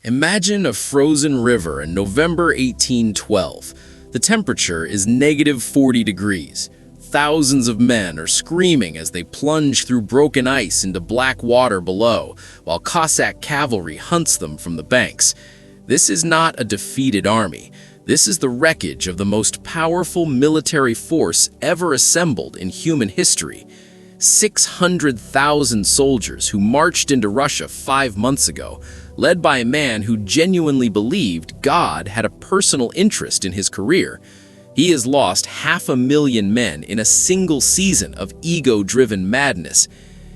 Imagine a frozen river in November 1812. The temperature is -40 degrees. Thousands of men are screaming as they plunge through broken ice into black water below, while Cossack cavalry hunts them from the banks. This is not a defeated army. This is the wreckage of the most powerful military force ever assembled in human history. 600,000 soldiers who marched into Russia 5 months ago, led by a man who genuinely believed God had a personal interest in his career. He has lost 500,000 men in a single season of ego-driven madness.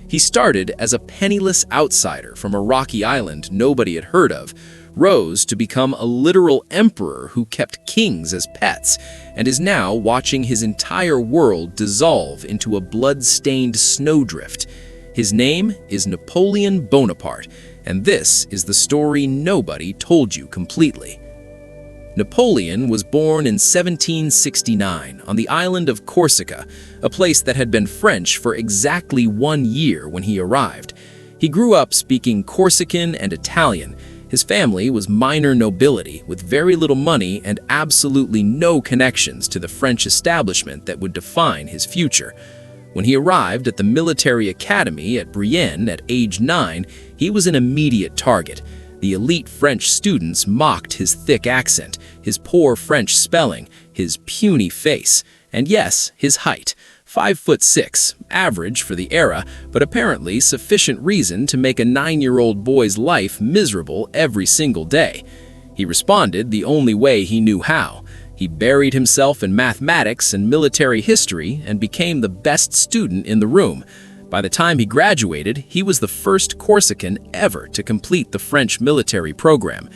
He started as a penniless outsider from a rocky island nobody had heard of, rose to become a literal emperor who kept kings as pets, and is now watching his entire world dissolve into a blood-stained snowdrift. His name is Napoleon Bonaparte, and this is the story nobody told you completely. Napoleon was born in 1769 on the island of Corsica, a place that had been French for exactly 1 year when he arrived. He grew up speaking Corsican and Italian. His family was minor nobility with very little money and absolutely no connections to the French establishment that would define his future. When he arrived at the military academy at Brienne at age 9, he was an immediate target. The elite French students mocked his thick accent, his poor French spelling, his puny face, and yes, his height. 5'6", average for the era, but apparently sufficient reason to make a 9-year-old boy's life miserable every single day. He responded the only way he knew how. He buried himself in mathematics and military history and became the best student in the room. By the time he graduated, he was the first Corsican ever to complete the French military program.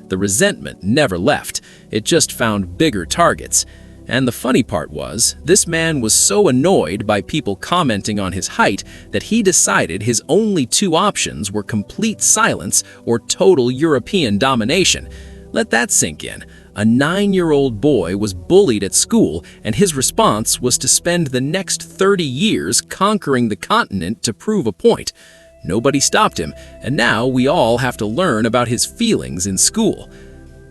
The resentment never left. It just found bigger targets. And the funny part was, this man was so annoyed by people commenting on his height that he decided his only 2 options were complete silence or total European domination. Let that sink in. A 9-year-old boy was bullied at school, and his response was to spend the next 30 years conquering the continent to prove a point. Nobody stopped him, and now we all have to learn about his feelings in school.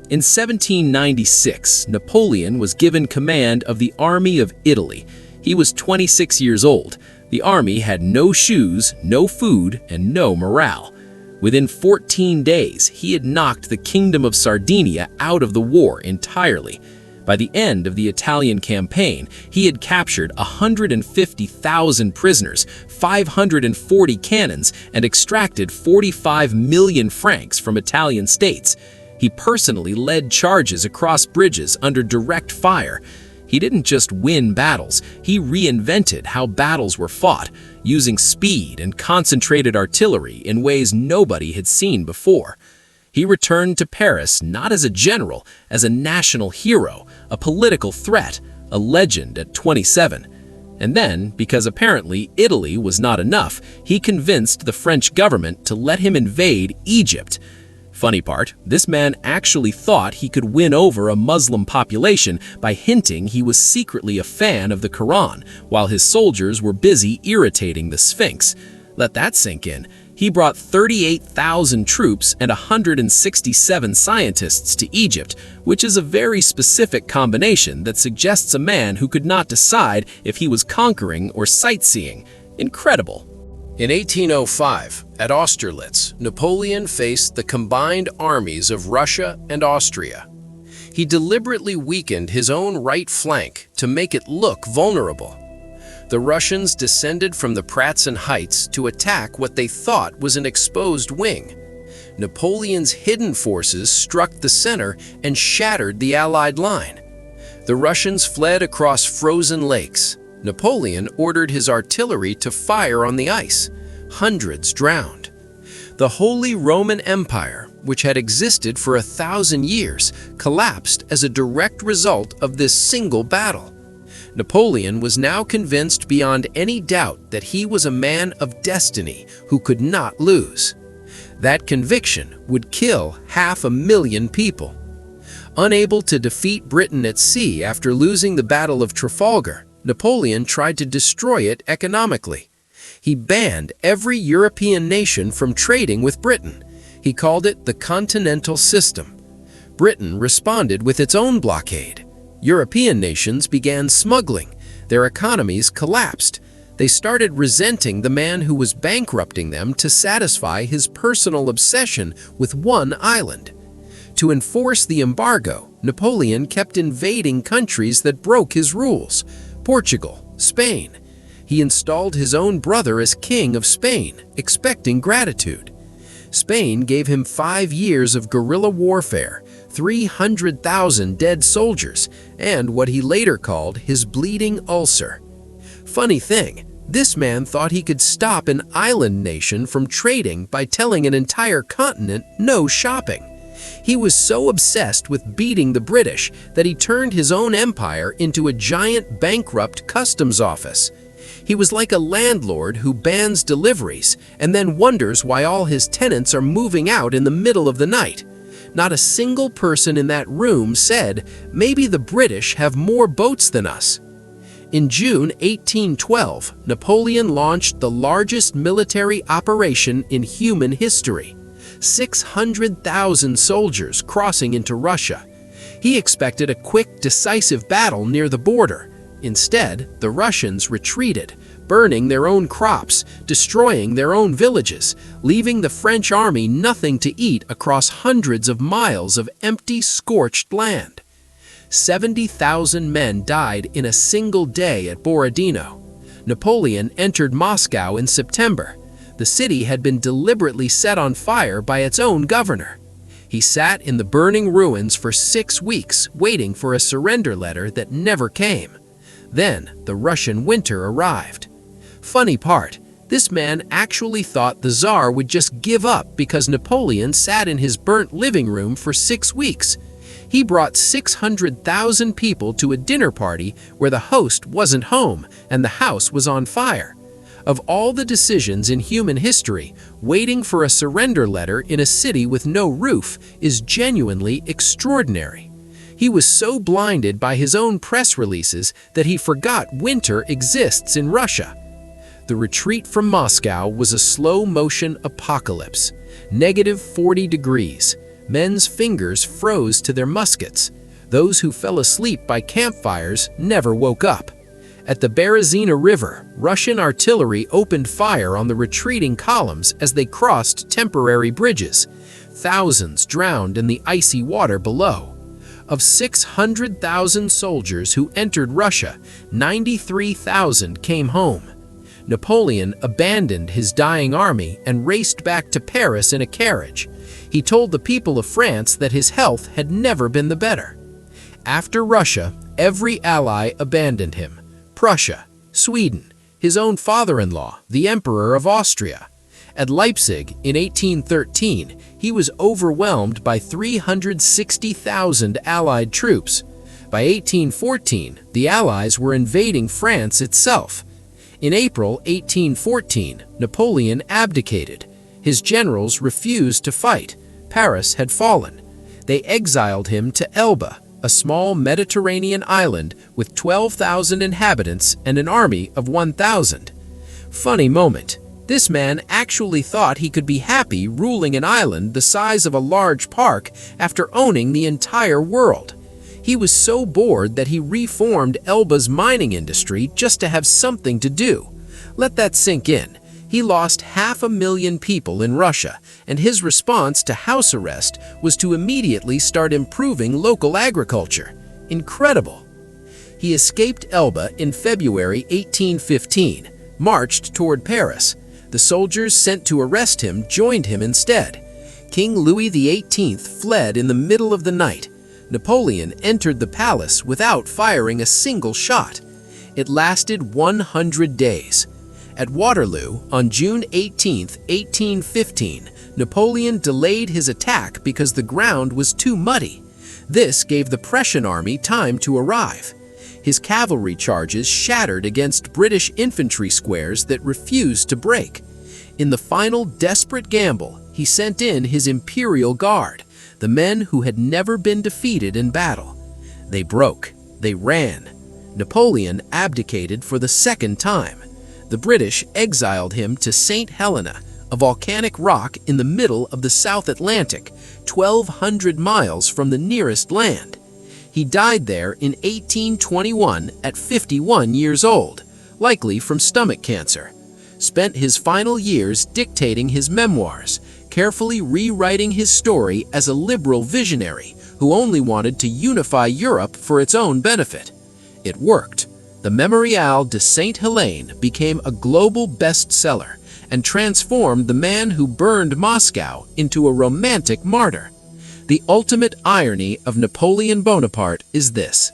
In 1796, Napoleon was given command of the Army of Italy. He was 26 years old. The army had no shoes, no food, and no morale. Within 14 days, he had knocked the Kingdom of Sardinia out of the war entirely. By the end of the Italian campaign, he had captured 150,000 prisoners, 540 cannons, and extracted 45 million francs from Italian states. He personally led charges across bridges under direct fire. He didn't just win battles, he reinvented how battles were fought, using speed and concentrated artillery in ways nobody had seen before. He returned to Paris not as a general, as a national hero, a political threat, a legend at 27. And then, because apparently Italy was not enough, he convinced the French government to let him invade Egypt. Funny part, this man actually thought he could win over a Muslim population by hinting he was secretly a fan of the Quran, while his soldiers were busy irritating the Sphinx. Let that sink in. He brought 38,000 troops and 167 scientists to Egypt, which is a very specific combination that suggests a man who could not decide if he was conquering or sightseeing. Incredible. In 1805, at Austerlitz, Napoleon faced the combined armies of Russia and Austria. He deliberately weakened his own right flank to make it look vulnerable. The Russians descended from the Pratzen Heights to attack what they thought was an exposed wing. Napoleon's hidden forces struck the center and shattered the Allied line. The Russians fled across frozen lakes. Napoleon ordered his artillery to fire on the ice. Hundreds drowned. The Holy Roman Empire, which had existed for 1,000 years, collapsed as a direct result of this single battle. Napoleon was now convinced beyond any doubt that he was a man of destiny who could not lose. That conviction would kill 500,000 people. Unable to defeat Britain at sea after losing the Battle of Trafalgar, Napoleon tried to destroy it economically. He banned every European nation from trading with Britain. He called it the Continental System. Britain responded with its own blockade. European nations began smuggling. Their economies collapsed. They started resenting the man who was bankrupting them to satisfy his personal obsession with one island. To enforce the embargo, Napoleon kept invading countries that broke his rules: Portugal, Spain. He installed his own brother as king of Spain, expecting gratitude. Spain gave him 5 years of guerrilla warfare, 300,000 dead soldiers, and what he later called his bleeding ulcer. Funny thing, this man thought he could stop an island nation from trading by telling an entire continent no shopping. He was so obsessed with beating the British that he turned his own empire into a giant bankrupt customs office. He was like a landlord who bans deliveries and then wonders why all his tenants are moving out in the middle of the night. Not a single person in that room said, "Maybe the British have more boats than us." In June 1812, Napoleon launched the largest military operation in human history. 600,000 soldiers crossing into Russia. He expected a quick, decisive battle near the border. Instead, the Russians retreated, burning their own crops, destroying their own villages, leaving the French army nothing to eat across hundreds of miles of empty, scorched land. 70,000 men died in a single day at Borodino. Napoleon entered Moscow in September. The city had been deliberately set on fire by its own governor. He sat in the burning ruins for 6 weeks, waiting for a surrender letter that never came. Then, the Russian winter arrived. Funny part, this man actually thought the Tsar would just give up because Napoleon sat in his burnt living room for 6 weeks. He brought 600,000 people to a dinner party where the host wasn't home and the house was on fire. Of all the decisions in human history, waiting for a surrender letter in a city with no roof is genuinely extraordinary. He was so blinded by his own press releases that he forgot winter exists in Russia. The retreat from Moscow was a slow-motion apocalypse. -40 degrees. Men's fingers froze to their muskets. Those who fell asleep by campfires never woke up. At the Berezina River, Russian artillery opened fire on the retreating columns as they crossed temporary bridges. Thousands drowned in the icy water below. Of 600,000 soldiers who entered Russia, 93,000 came home. Napoleon abandoned his dying army and raced back to Paris in a carriage. He told the people of France that his health had never been the better. After Russia, every ally abandoned him. Prussia, Sweden, his own father-in-law, the Emperor of Austria. At Leipzig in 1813, he was overwhelmed by 360,000 Allied troops. By 1814, the Allies were invading France itself. In April 1814, Napoleon abdicated. His generals refused to fight. Paris had fallen. They exiled him to Elba, a small Mediterranean island with 12,000 inhabitants and an army of 1,000. Funny moment. This man actually thought he could be happy ruling an island the size of a large park after owning the entire world. He was so bored that he reformed Elba's mining industry just to have something to do. Let that sink in. He lost 500,000 people in Russia, and his response to house arrest was to immediately start improving local agriculture. Incredible! He escaped Elba in February 1815, marched toward Paris. The soldiers sent to arrest him joined him instead. King Louis XVIII fled in the middle of the night. Napoleon entered the palace without firing a single shot. It lasted 100 days. At Waterloo, on June 18, 1815, Napoleon delayed his attack because the ground was too muddy. This gave the Prussian army time to arrive. His cavalry charges shattered against British infantry squares that refused to break. In the final desperate gamble, he sent in his Imperial Guard, the men who had never been defeated in battle. They broke. They ran. Napoleon abdicated for the second time. The British exiled him to St. Helena, a volcanic rock in the middle of the South Atlantic, 1,200 miles from the nearest land. He died there in 1821 at 51 years old, likely from stomach cancer. Spent his final years dictating his memoirs, carefully rewriting his story as a liberal visionary who only wanted to unify Europe for its own benefit. It worked. The Mémorial de Sainte-Hélène became a global bestseller and transformed the man who burned Moscow into a romantic martyr. The ultimate irony of Napoleon Bonaparte is this: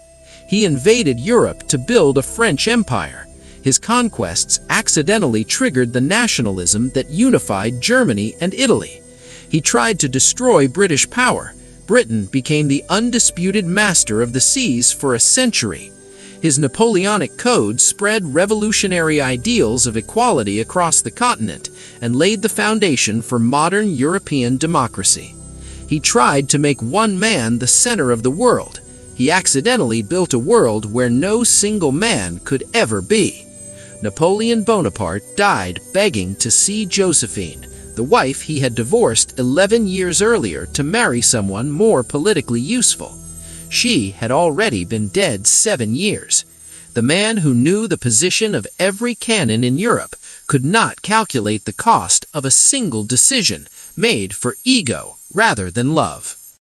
he invaded Europe to build a French empire. His conquests accidentally triggered the nationalism that unified Germany and Italy. He tried to destroy British power. Britain became the undisputed master of the seas for a century. His Napoleonic Code spread revolutionary ideals of equality across the continent and laid the foundation for modern European democracy. He tried to make one man the center of the world. He accidentally built a world where no single man could ever be. Napoleon Bonaparte died begging to see Josephine, the wife he had divorced 11 years earlier to marry someone more politically useful. She had already been dead 7 years. The man who knew the position of every cannon in Europe could not calculate the cost of a single decision made for ego rather than love.